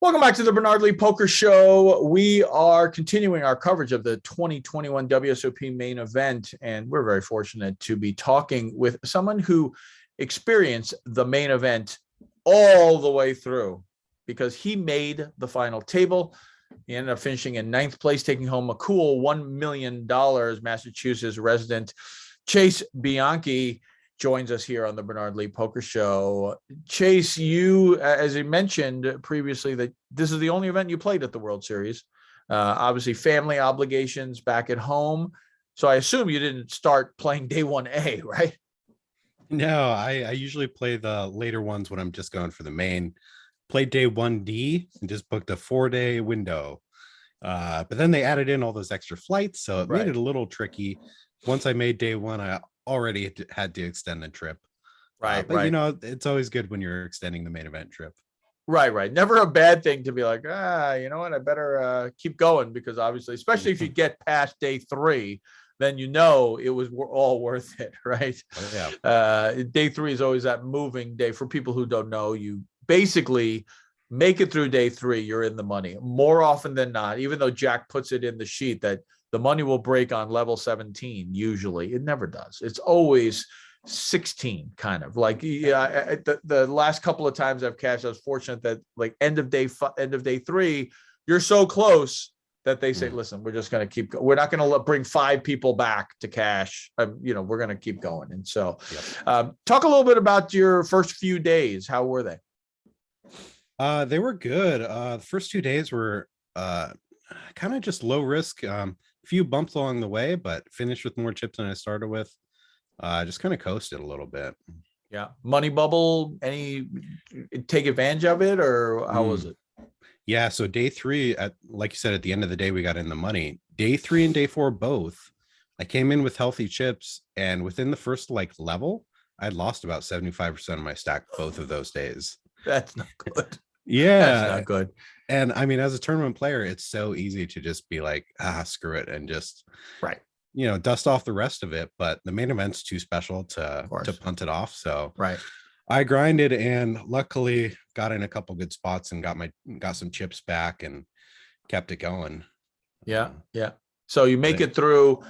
Welcome back to the Bernard Lee Poker Show. We are continuing our coverage of the 2021 WSOP Main Event, and we're very fortunate to be talking with someone who experienced the main event all the way through because he made the final table. He ended up finishing in ninth place, taking home a cool $1 million. Massachusetts resident Chase Bianchi joins us here on the Bernard Lee Poker Show. Chase, you, as you mentioned previously, that this is the only event you played at the World Series. Obviously, family obligations back at home. So I assume you didn't start playing day 1A, right? No, I usually play the later ones when I'm just going for the main. Played day 1D and just booked a 4-day window. But then they added in all those extra flights, so it made it a little tricky. Once I made day one, I already had to extend the trip. But you know, it's always good when you're extending the main event trip. Right. Never a bad thing to be like, you know what, I better keep going, because obviously, especially if you get past day 3, then you know it was all worth it, right? Oh, yeah. Day 3 is always that moving day. For people who don't know, you basically make it through day 3, you're in the money more often than not, even though Jack puts it in the sheet that the money will break on level 17. Usually it never does. It's always 16, kind of like, the last couple of times I've cashed, I was fortunate that like end of day 3, you're so close that they say, listen, we're just going to keep going. We're not going to bring 5 people back to cash. We're going to keep going. And so talk a little bit about your first few days. How were they? They were good. The first 2 days were kind of just low risk. A few bumps along the way, but finished with more chips than I started with. Just kind of coasted a little bit. Yeah. Money bubble, any take advantage of it, or how was it? Yeah, so day 3, like you said, at the end of the day, we got in the money. Day 3 and day 4 both, I came in with healthy chips, and within the first level, I'd lost about 75% of my stack both of those days. That's not good. Yeah, that's not good. And I mean, as a tournament player, it's so easy to just be like, screw it, and just dust off the rest of it. But the main event's too special to punt it off. So I grinded, and luckily got in a couple good spots and got some chips back and kept it going. Yeah. So you make it through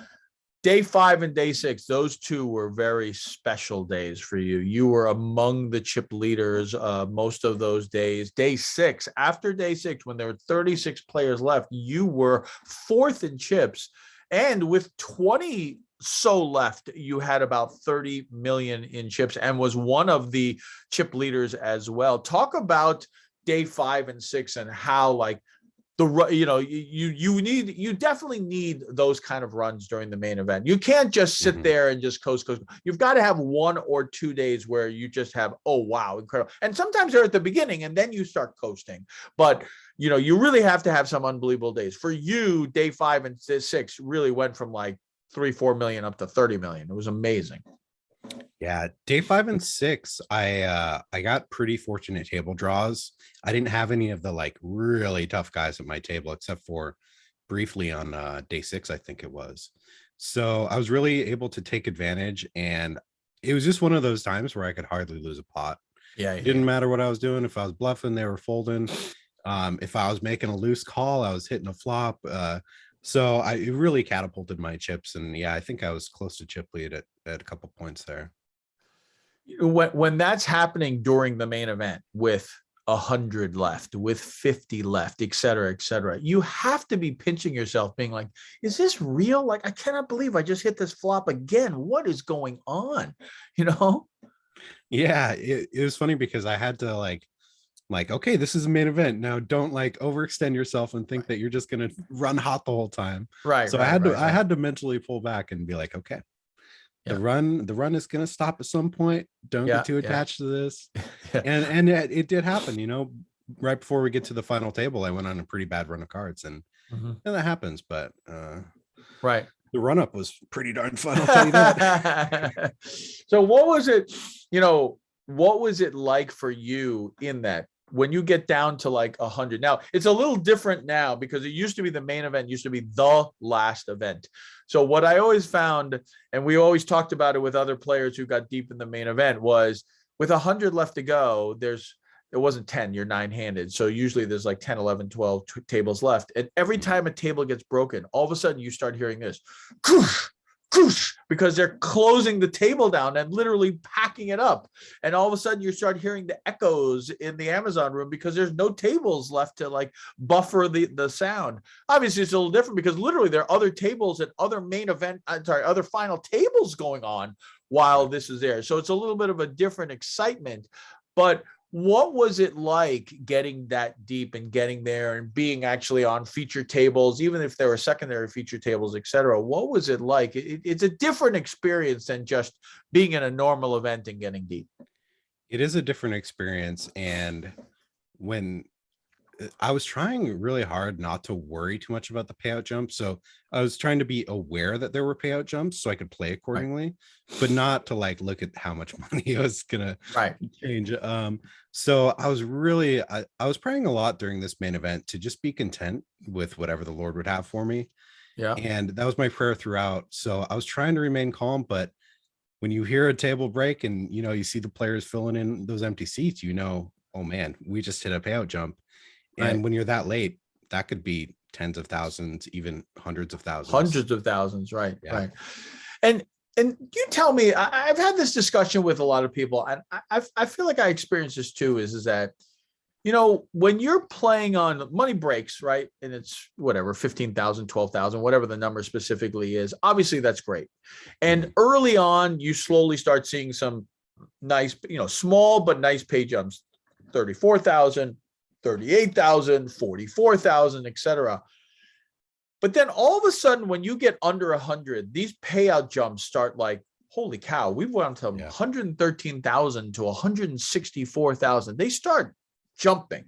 day 5 and day 6. Those 2 were very special days for you. You were among the chip leaders most of those days. Day 6, after day 6, when there were 36 players left, you were 4th in chips. And with 20 so left, you had about 30 million in chips and was one of the chip leaders as well. Talk about day 5 and 6 and how you definitely need those kind of runs during the main event. You can't just sit there and just coast. You've got to have 1 or 2 days where you just have, oh wow, incredible. And sometimes they're at the beginning and then you start coasting, but you really have to have some unbelievable days. For you, day 5 and 6 really went from like 3-4 million up to 30 million. It was amazing. Yeah, day 5 and 6, I got pretty fortunate table draws. I didn't have any of the really tough guys at my table, except for briefly on day 6, I think it was. So I was really able to take advantage, and it was just one of those times where I could hardly lose a pot. It didn't matter what I was doing. If I was bluffing, they were folding. If I was making a loose call, I was hitting a flop. So it really catapulted my chips, and I think I was close to chip lead at a couple points there. When that's happening during the main event with 100 left, with 50 left, et cetera, you have to be pinching yourself, being like, is this real? Like, I cannot believe I just hit this flop again. What is going on? Yeah, it was funny because I had to like, okay, this is a main event. Now don't overextend yourself and think that you're just going to run hot the whole time. So I had to mentally pull back and be like, okay, the run is going to stop at some point. Don't get too attached to this. And it did happen, right before we get to the final table, I went on a pretty bad run of cards, and that happens. But the run up was pretty darn fun, I'll tell you that. So what was it, what was it like for you in that? When you get down to 100, now it's a little different now because it used to be the main event used to be the last event. So what I always found, and we always talked about it with other players who got deep in the main event, was with 100 left to go, there's it wasn't 10, you're nine-handed. So usually there's like 10, 11, 12 tables left. And every time a table gets broken, all of a sudden you start hearing this, because they're closing the table down and literally packing it up. And all of a sudden you start hearing the echoes in the Amazon room because there's no tables left to like buffer the sound. Obviously it's a little different because literally there are other tables and other other final tables going on while this is there. So it's a little bit of a different excitement. But what was it like getting that deep and getting there and being actually on feature tables, even if there were secondary feature tables, et cetera? What was it like? It's a different experience than just being in a normal event and getting deep. It is a different experience. And when I was trying really hard not to worry too much about the payout jumps. So I was trying to be aware that there were payout jumps so I could play accordingly, but not to like look at how much money I was gonna change. So I was really I was praying a lot during this main event to just be content with whatever the Lord would have for me. Yeah. And that was my prayer throughout. So I was trying to remain calm, but when you hear a table break and you see the players filling in those empty seats, oh man, we just hit a payout jump. And when you're that late, that could be tens of thousands, even hundreds of thousands. Right. Yeah. Right. And you tell me, I've had this discussion with a lot of people, and I feel like I experienced this too, is that, when you're playing on money breaks, right? And it's whatever, 15,000, 12,000, whatever the number specifically is, obviously that's great. And early on, you slowly start seeing some nice, small, but nice pay jumps, 34,000, 38,000, 44,000, et cetera. But then all of a sudden, when you get under 100, these payout jumps start like, holy cow, we've went from 113,000 to 164,000. They start jumping.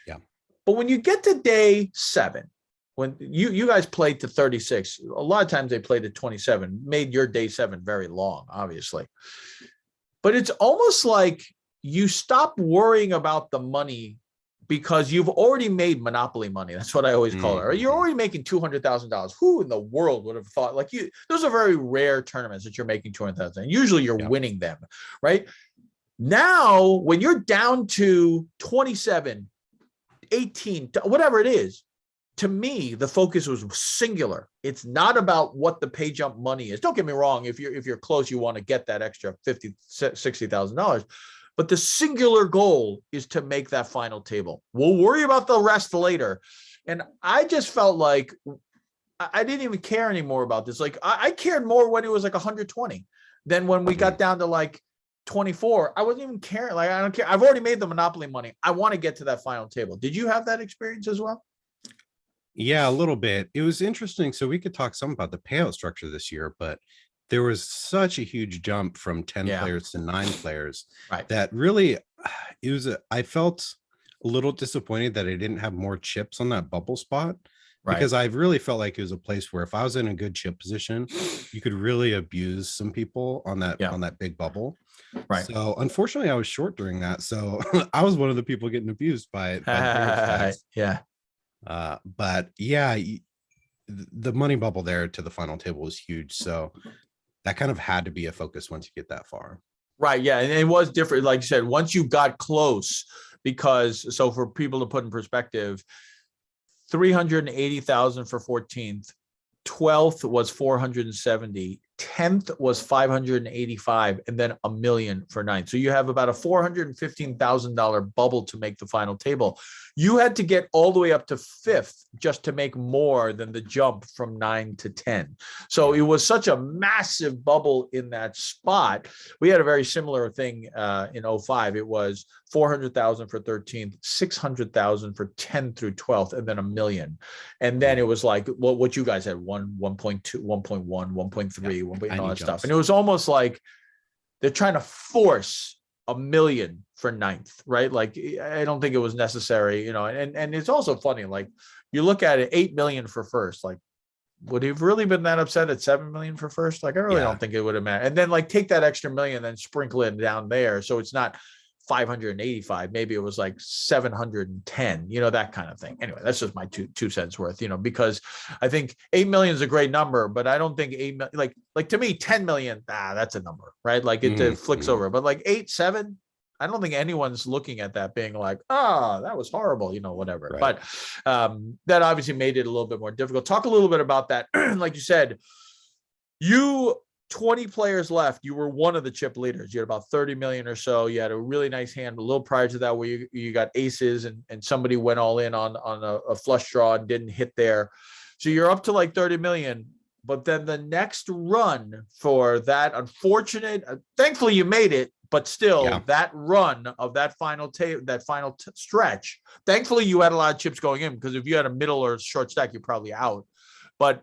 Yeah. But when you get to day 7, when you guys played to 36, a lot of times they played to 27, made your day 7 very long, obviously. But it's almost like you stop worrying about the money because you've already made monopoly money. That's what I always call it. You're already making $200,000. Who in the world would have thought, like, those are very rare tournaments that you're making 200,000. Usually you're winning them, right? Now, when you're down to 27, 18, whatever it is, to me, the focus was singular. It's not about what the pay jump money is. Don't get me wrong. If you're close, you want to get that extra $50,000, $60,000. But the singular goal is to make that final table. We'll worry about the rest later. And I just felt like I didn't even care anymore about this. Like I cared more when it was like 120 than when we got down to like 24. I wasn't even caring. Like, I don't care. I've already made the monopoly money. I want to get to that final table. Did you have that experience as well? Yeah, a little bit. It was interesting. So we could talk some about the payout structure this year, but there was such a huge jump from 10 players to 9 players that really I felt a little disappointed that I didn't have more chips on that bubble spot because I really felt like it was a place where if I was in a good chip position, you could really abuse some people on that big bubble. Right. So unfortunately I was short during that. So I was one of the people getting abused by but yeah, the money bubble there to the final table was huge. So that kind of had to be a focus once you get that far. Right. Yeah. And it was different. Like you said, once you got close, because so for people to put in perspective, 380,000 for 14th, 12th was 470, 10th was 585, and then $1 million for 9th. So you have about a $415,000 bubble to make the final table. You had to get all the way up to 5th just to make more than the jump from 9 to 10. So it was such a massive bubble in that spot. We had a very similar thing in 05. It was 400,000 for 13th, 600,000 for 10 through 12th, and then $1 million. And then it was like what you guys had, 1.2, 1.1, 1.3, and all that stuff. And it was almost like they're trying to force $1 million for 9th, right? Like, I don't think it was necessary, and it's also funny. Like, you look at it, 8 million for first, like, would he have really been that upset at 7 million for first? Like, I really don't think it would have mattered. And then like take that extra $1 million, then sprinkle it down there. So it's not 585, maybe it was like 710, that kind of thing. Anyway, that's just my two cents worth, because I think 8 million is a great number, but I don't think 8 million, like to me, 10 million, that's a number, right? Like it flicks over, but like 8, 7, I don't think anyone's looking at that being like, that was horrible, whatever. Right. But that obviously made it a little bit more difficult. Talk a little bit about that. Like you said, 20 players left. You were one of the chip leaders. You had about 30 million or so. You had a really nice hand a little prior to that where you got aces and somebody went all in on a flush draw and didn't hit there. So you're up to like 30 million. But then the next run for that unfortunate, thankfully you made it, but still that run of that final stretch, thankfully you had a lot of chips going in, because if you had a middle or short stack, you're probably out. But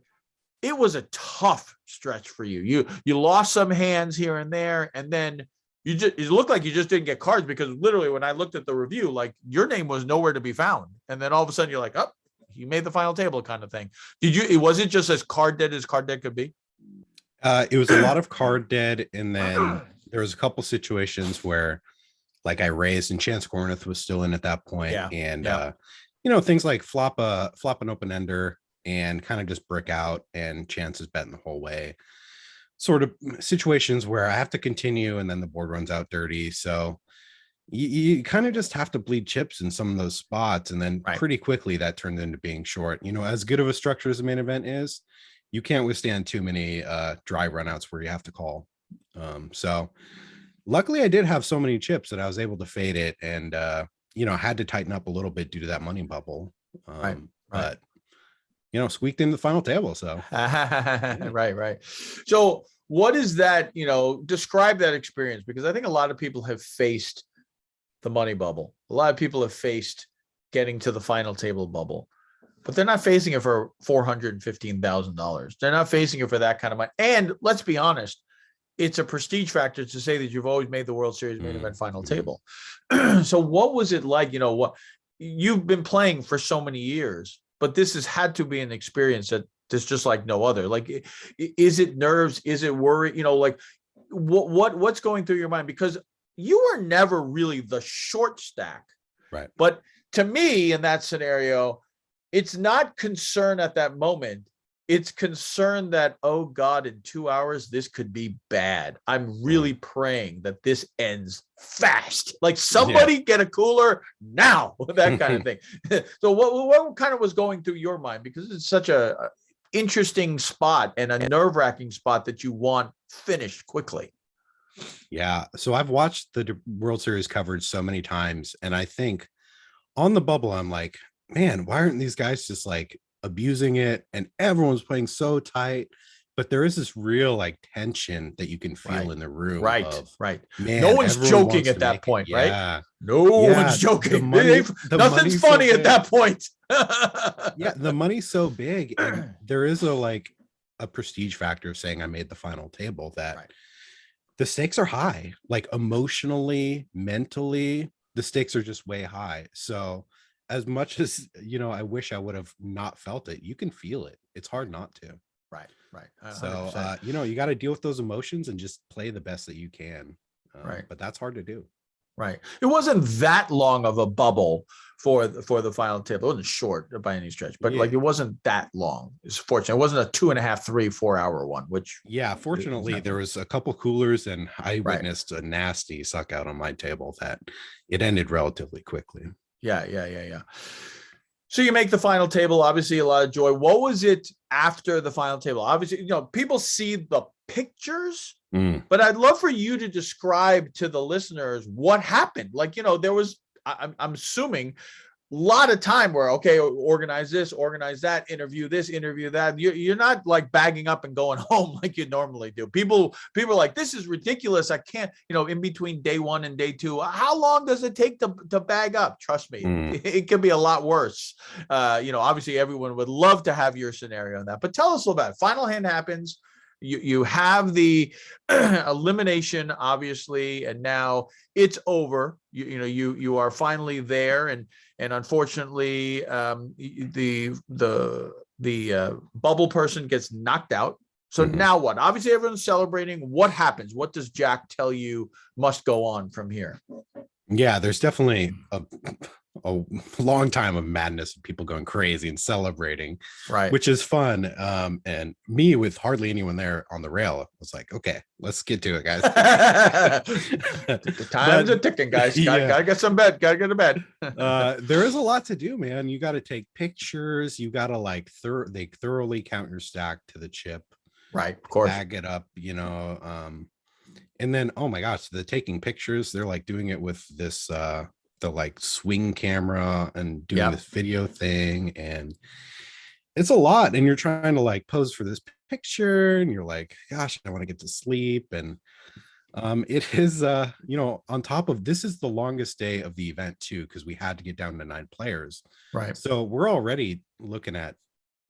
it was a tough stretch for you. You lost some hands here and there, and then it looked like you just didn't get cards, because literally when I looked at the review, like your name was nowhere to be found. And then all of a sudden you're like, you made the final table kind of thing. Was it just as card dead could be? It was a lot of card dead. And then there was a couple situations where like I raised and Chance Corneth was still in at that point. And, things like flop an open ender and kind of just brick out and Chance is betting the whole way. Sort of situations where I have to continue and then the board runs out dirty. So you kind of just have to bleed chips in some of those spots. And then pretty quickly that turned into being short. As good of a structure as the main event is, you can't withstand too many dry runouts where you have to call. So luckily I did have so many chips that I was able to fade it and, had to tighten up a little bit due to that money bubble. But squeaked in the final table. So right. So what is that, describe that experience, because I think a lot of people have faced the money bubble. A lot of people have faced getting to the final table bubble, but they're not facing it for $415,000. They're not facing it for that kind of money. And let's be honest, it's a prestige factor to say that you've always made the World Series main event final table. So what was it like? What you've been playing for so many years, but this has had to be an experience that there's just like no other. Like, is it nerves? Is it worry? Like what's going through your mind? Because you were never really the short stack. Right. But to me, in that scenario, it's not concern at that moment. It's concern that, oh God, in 2 hours, this could be bad. I'm really praying that this ends fast. Like somebody get a cooler now, that kind of thing. So what kind of was going through your mind? Because it's such a interesting spot and a nerve-wracking spot that you want finished quickly. Yeah. So I've watched the World Series coverage so many times. And I think on the bubble, I'm like, man, why aren't these guys just like abusing it? And everyone's playing so tight. But there is this real like tension that you can feel in the room. Right. Man, no one's joking at that point, right? No one's joking. Nothing's funny at that point. The money's so big. And there is a prestige factor of saying I made the final table that the stakes are high, like emotionally, mentally, the stakes are just way high. So as much as, I wish I would have not felt it, you can feel it. It's hard not to. Right. 100%. So, you got to deal with those emotions and just play the best that you can. But that's hard to do. Right. It wasn't that long of a bubble for the final table. It wasn't short by any stretch, but like it wasn't that long. It's fortunate. It wasn't a 2.5, 3, 4 hour one, which fortunately there was a couple coolers and I witnessed a nasty suck out on my table that it ended relatively quickly. Yeah. So you make the final table, obviously a lot of joy. What was it after the final table? Obviously, people see the pictures, but I'd love for you to describe to the listeners what happened. Like, there was, I'm assuming, a lot of time where, okay, organize this, organize that, interview this, interview that. You're not like bagging up and going home like you normally do. People are like, this is ridiculous. I can't, in between day 1 and day 2, how long does it take to bag up? Trust me, it can be a lot worse. Obviously everyone would love to have your scenario on that, but tell us a little about it. Final hand happens. You have the elimination, obviously, and now it's over. You are finally there, and unfortunately, the bubble person gets knocked out. So now what? Obviously, everyone's celebrating. What happens? What does Jack tell you must go on from here? Yeah, there's definitely a long time of madness of people going crazy and celebrating, Right. which is fun. And me with hardly anyone there on the rail was like, okay, let's get to it, guys. The time's a ticking, guys. Gotta get some bed. Gotta get to bed. There is a lot to do, man. You got to take pictures. You got to like they thoroughly count your stack to the chip. Right. Of course. Bag it up, you know. And then, oh my gosh, the taking pictures, they're like doing it with this the like swing camera and doing this video thing, and it's a lot. And you're trying to like pose for this picture, and you're like, gosh, I want to get to sleep. And it is you know, on top of this is the longest day of the event too, because we had to get down to 9 players. Right. So we're already looking at,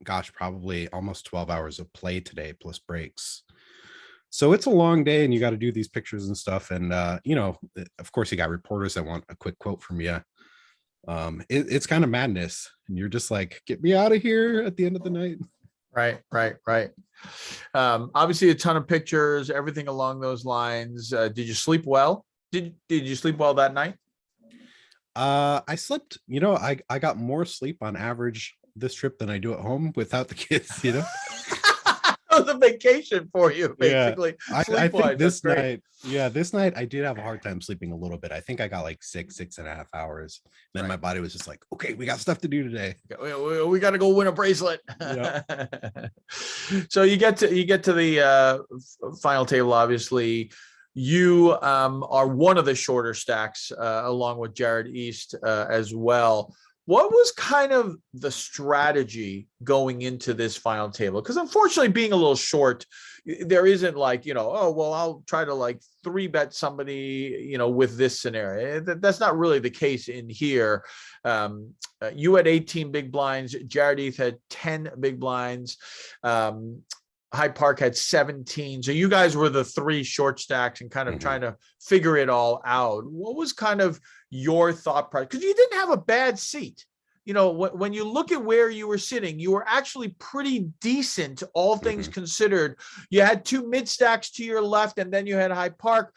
gosh, probably almost 12 hours of play today plus breaks. So it's a long day, and you got to do these pictures and stuff. And, you know, of course, you got reporters that want a quick quote from you. It's kind of madness. And you're just like, get me out of here at the end of the night. Right. Obviously, a ton of pictures, everything along those lines. Did you sleep well? Did you sleep well that night? I slept, you know, I got more sleep on average this trip than I do at home without the kids, you know. It was a vacation for you, basically. I think this night I did have a hard time sleeping a little bit. I think I got like 6.5 hours. Then my body was just like, okay, we got stuff to do today. We got to go win a bracelet. Yep. So you get to the final table. Obviously, you are one of the shorter stacks, along with Jared East as well. What was kind of the strategy going into this final table? Because unfortunately, being a little short, there isn't like, you know, oh, well, I'll try to like 3-bet somebody, you know, with this scenario. That's not really the case in here. You had 18 big blinds. Jared East had 10 big blinds. Hyde Park had 17. So you guys were the 3 short stacks and kind of trying to figure it all out. What was kind of your thought process? Because you didn't have a bad seat. You know, when you look at where you were sitting, you were actually pretty decent, all things considered. You had 2 mid stacks to your left, and then you had Hyde Park.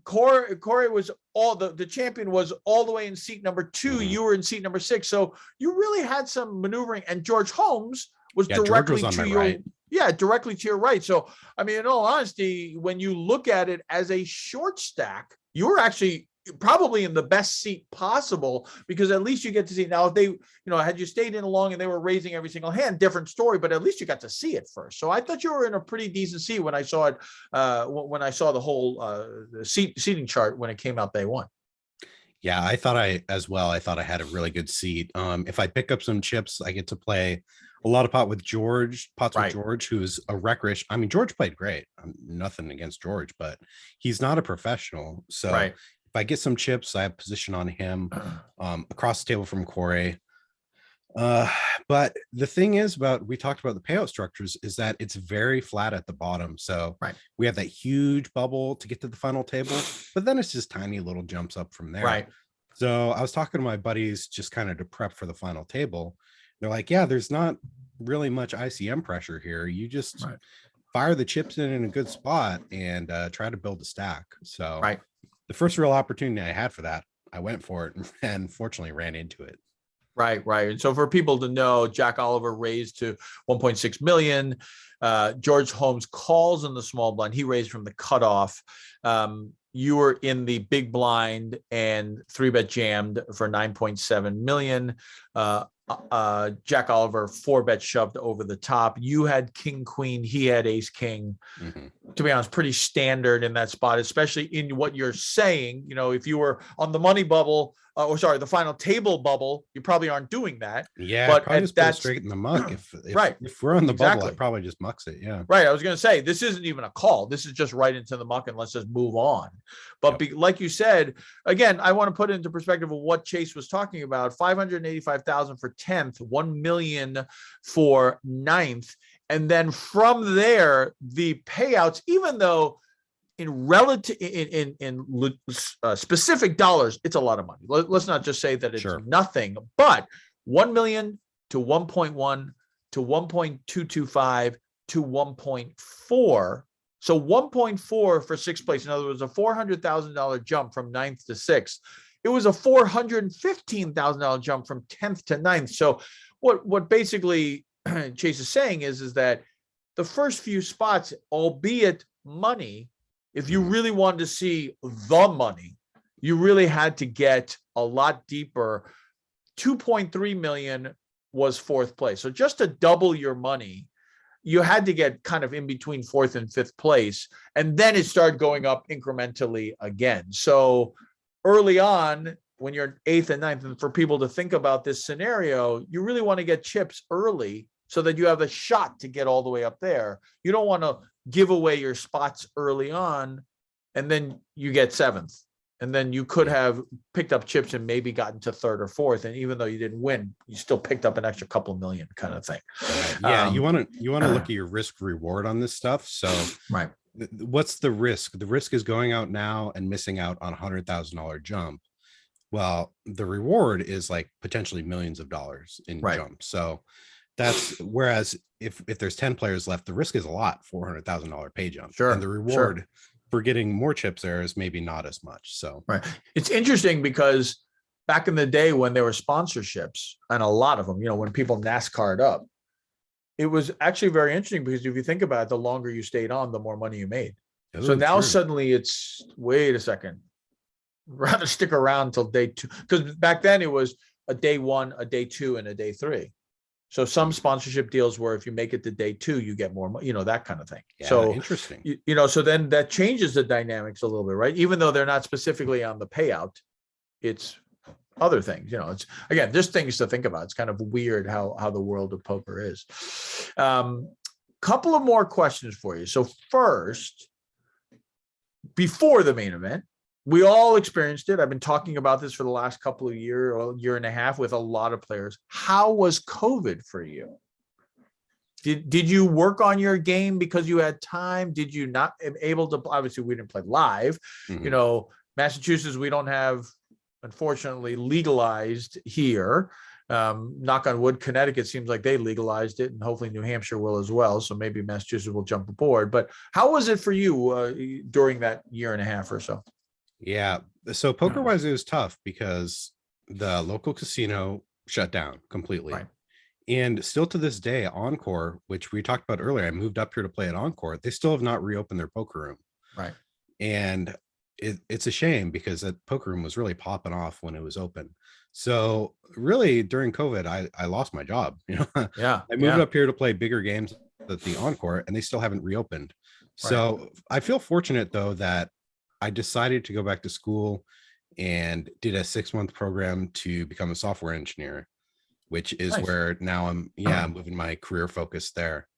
Corey was the champion was all the way in seat number 2. You were in seat number 6. So you really had some maneuvering, and George Holmes was directly to your right. Yeah, directly to your right. So, I mean, in all honesty, when you look at it as a short stack, you were actually probably in the best seat possible, because at least you get to see. Now, if they, you know, had you stayed in long and they were raising every single hand, different story, but at least you got to see it first. So I thought you were in a pretty decent seat when I saw it, when I saw the whole seating chart when it came out day one. Yeah, I thought I had a really good seat. If I pick up some chips, I get to play a lot of pots with George, who's a wreckerish. I mean, George played great. Nothing against George, but he's not a professional. So if I get some chips, I have position on him across the table from Corey. But the thing is we talked about the payout structures, is that it's very flat at the bottom. So we have that huge bubble to get to the final table, but then it's just tiny little jumps up from there. Right. So I was talking to my buddies just kind of to prep for the final table. They're like, yeah, there's not really much ICM pressure here. You just fire the chips in a good spot and try to build a stack. So the first real opportunity I had for that, I went for it and fortunately ran into it. Right. And so for people to know, Jack Oliver raised to 1.6 million. George Holmes calls in the small blind. He raised from the cutoff. You were in the big blind and 3-bet jammed for 9.7 million. Jack Oliver 4-bet shoved over the top. You had king queen, he had ace king. To be honest, pretty standard in that spot, especially in what you're saying. You know, if you were on the money bubble, the final table bubble, you probably aren't doing that. Yeah, but probably just put it straight in the muck. If we're on the bubble, I probably just mucks it. Yeah, right. I was going to say, this isn't even a call. This is just right into the muck, and let's just move on. But like you said, again, I want to put it into perspective of what Chase was talking about: 585,000 for 10th, 1 million for 9th, and then from there, the payouts, even though in relative in specific dollars, it's a lot of money. Let's not just say that it's nothing, but 1 million to 1.1 to 1.225 to 1.4. So 1.4 for 6th place. In other words, a $400,000 jump from 9th to 6th. it was a $415,000 jump from 10th to 9th. So what basically Chase is saying is that the first few spots, albeit money, if you really wanted to see the money, you really had to get a lot deeper. 2.3 million was fourth place. So just to double your money, you had to get kind of in between fourth and fifth place. And then it started going up incrementally again. So early on, when you're eighth and ninth, and for people to think about this scenario, you really want to get chips early so that you have a shot to get all the way up there. You don't want to give away your spots early on and then you get seventh. And then you could have picked up chips and maybe gotten to third or fourth. And even though you didn't win, you still picked up an extra couple million kind of thing. Yeah, you want to look at your risk reward on this stuff. So right. What's the risk? The risk is going out now and missing out on $100,000 jump. Well, the reward is like potentially millions of dollars in jump. So that's whereas if there's 10 players left, the risk is a lot, $400,000 pay jump. Sure. And the reward for getting more chips there is maybe not as much. So it's interesting because back in the day when there were sponsorships, and a lot of them, when people NASCAR'd up, it was actually very interesting because if you think about it, the longer you stayed on, the more money you made. So now suddenly it's, wait a second, rather stick around until day two. Because back then it was a day one, a day two, and a day three. So some sponsorship deals where if you make it to day two, you get more, that kind of thing. Yeah, so interesting. So then that changes the dynamics a little bit, right? Even though they're not specifically on the payout, it's other things. It's again just things to think about. It's kind of weird how the world of poker is. Couple of more questions for you. So first, before the main event, we all experienced it. I've been talking about this for the last couple of years, or year and a half, with a lot of players. How was COVID for you? Did you work on your game because you had time? Did you not able to? Obviously, we didn't play live. Massachusetts, we don't have, unfortunately, legalized here. Knock on wood, Connecticut seems like they legalized it, and hopefully New Hampshire will as well. So maybe Massachusetts will jump aboard. But how was it for you during that year and a half or so? Yeah. So poker wise, it was tough because the local casino shut down completely. Right. And still to this day, Encore, which we talked about earlier, I moved up here to play at Encore. They still have not reopened their poker room. Right. And it's a shame because that poker room was really popping off when it was open. So really during COVID, I lost my job. I moved up here to play bigger games at the Encore and they still haven't reopened. So I feel fortunate though that I decided to go back to school and did a 6-month program to become a software engineer, which is where now I'm moving my career focus there.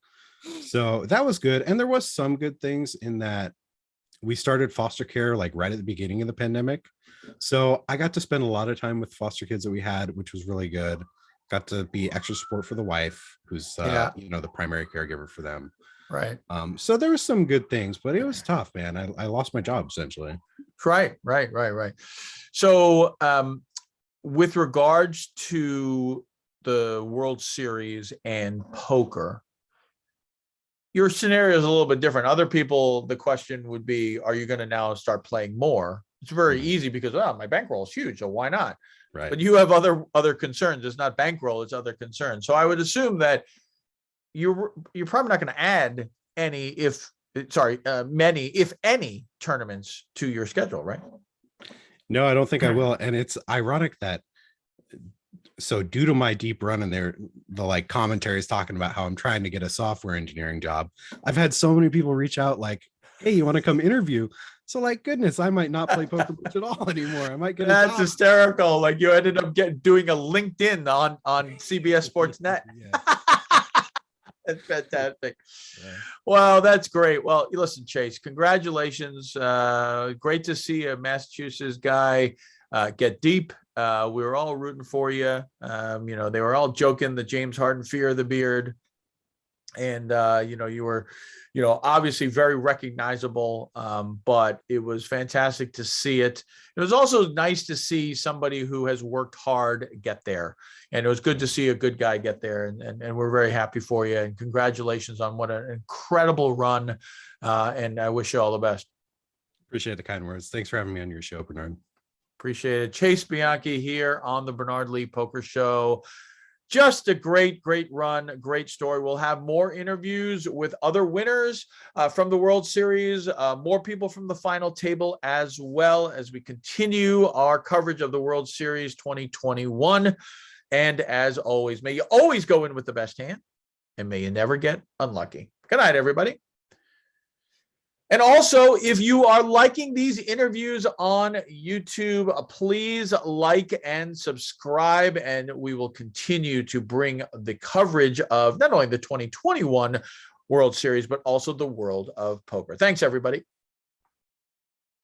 So that was good. And there was some good things in that we started foster care like right at the beginning of the pandemic. So I got to spend a lot of time with foster kids that we had, which was really good. Got to be extra support for the wife, who's the primary caregiver for them. Right. So there was some good things, but it was tough, man. I lost my job essentially. Right. So with regards to the World Series and poker, your scenario is a little bit different. Other people, the question would be, are you going to now start playing more? It's very easy because my bankroll is huge, so why not? Right. But you have other concerns. It's not bankroll, it's other concerns. So I would assume that you're probably not going to add many, if any, tournaments to your schedule, right? No, I don't think I will. And it's ironic that, so due to my deep run in there, the like commentaries talking about how I'm trying to get a software engineering job, I've had so many people reach out like, hey, you want to come interview? So like, goodness, I might not play poker much at all anymore. I might get that's hysterical. Like you ended up doing a LinkedIn on CBS Sports Net. That's fantastic. Well, that's great. Well, listen, Chase, congratulations. Great to see a Massachusetts guy get deep. We were all rooting for you. They were all joking the James Harden fear of the beard. And, you were, obviously very recognizable, but it was fantastic to see it. It was also nice to see somebody who has worked hard get there. And it was good to see a good guy get there. And we're very happy for you. And congratulations on what an incredible run. And I wish you all the best. Appreciate the kind words. Thanks for having me on your show, Bernard. Appreciate it. Chase Bianchi here on the Bernard Lee Poker Show. Just a great run, great story. We'll have more interviews with other winners from the World Series, more people from the final table, as well as we continue our coverage of the World Series 2021. And as always, may you always go in with the best hand, and may you never get unlucky. Good night, everybody. And also, if you are liking these interviews on YouTube, please like and subscribe, and we will continue to bring the coverage of not only the 2021 World Series, but also the world of poker. Thanks, everybody.